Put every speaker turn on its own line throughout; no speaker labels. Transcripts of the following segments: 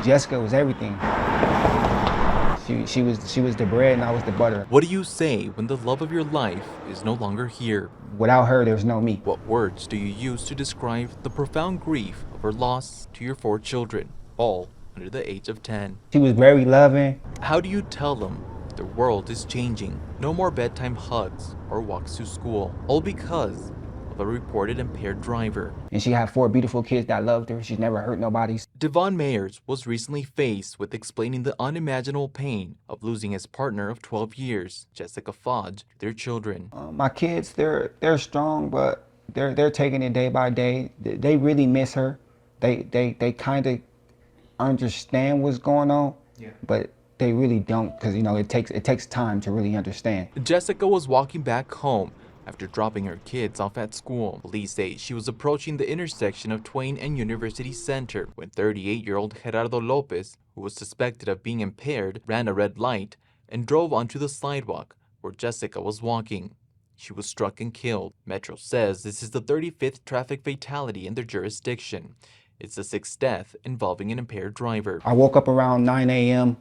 Jessica was everything. She was the bread and I was the butter.
What do you say when the love of your life is no longer here?
Without her, there's no me.
What words do you use to describe the profound grief of her loss to your 4 children, all under the age of 10?
She was very loving.
How do you tell them the world is changing? No more bedtime hugs or walks to school, all because of a reported impaired driver.
And she had 4 beautiful kids that loved her. She never hurt nobody.
Devon Mayers was recently faced with explaining the unimaginable pain of losing his partner of 12 years, Jessica Fodge, to their children.
My kids, they're strong, but they're taking it day by day. They really miss her. They kind of understand what's going on, but they really don't, because it takes time to really understand.
Jessica was walking back home after dropping her kids off at school. Police say she was approaching the intersection of Twain and University Center when 38-year-old Gerardo Lopez, who was suspected of being impaired, ran a red light and drove onto the sidewalk where Jessica was walking. She was struck and killed. Metro says this is the 35th traffic fatality in their jurisdiction. It's the 6th death involving an impaired driver.
I woke up around 9 a.m.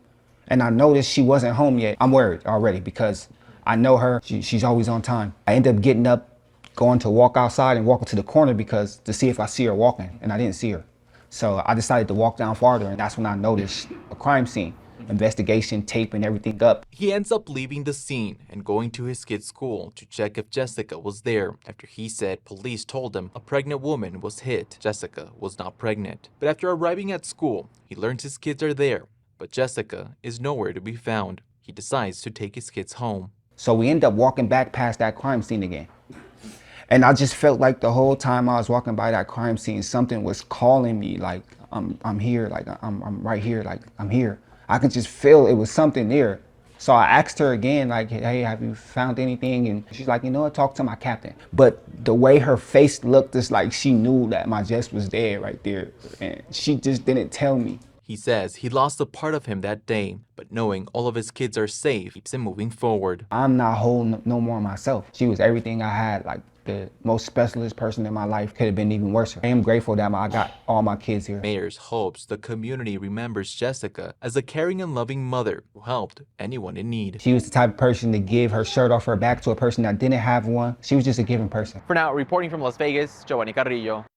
and I noticed she wasn't home yet. I'm worried already because I know her. She's always on time. I ended up getting up, going to walk outside and walking to the corner to see if I see her walking, and I didn't see her. So I decided to walk down farther, and that's when I noticed a crime scene. Investigation, taping everything up.
He ends up leaving the scene and going to his kid's school to check if Jessica was there after he said police told him a pregnant woman was hit. Jessica was not pregnant. But after arriving at school, he learns his kids are there, but Jessica is nowhere to be found. He decides to take his kids home.
So we end up walking back past that crime scene again. And I just felt like the whole time I was walking by that crime scene, something was calling me, like, I'm here, like, I'm right here, like, I'm here. I could just feel it was something there. So I asked her again, like, hey, have you found anything? And she's like, talk to my captain. But the way her face looked, is like she knew that my Jess was there right there. And she just didn't tell me.
He says he lost a part of him that day, but knowing all of his kids are safe keeps him moving forward.
I'm not whole no more myself. She was everything I had, like the most specialist person in my life. Could have been even worse. I am grateful that I got all my kids here.
Mayers hopes the community remembers Jessica as a caring and loving mother who helped anyone in need.
She was the type of person to give her shirt off her back to a person that didn't have one. She was just a giving person.
For now, reporting from Las Vegas, Giovanni Carrillo.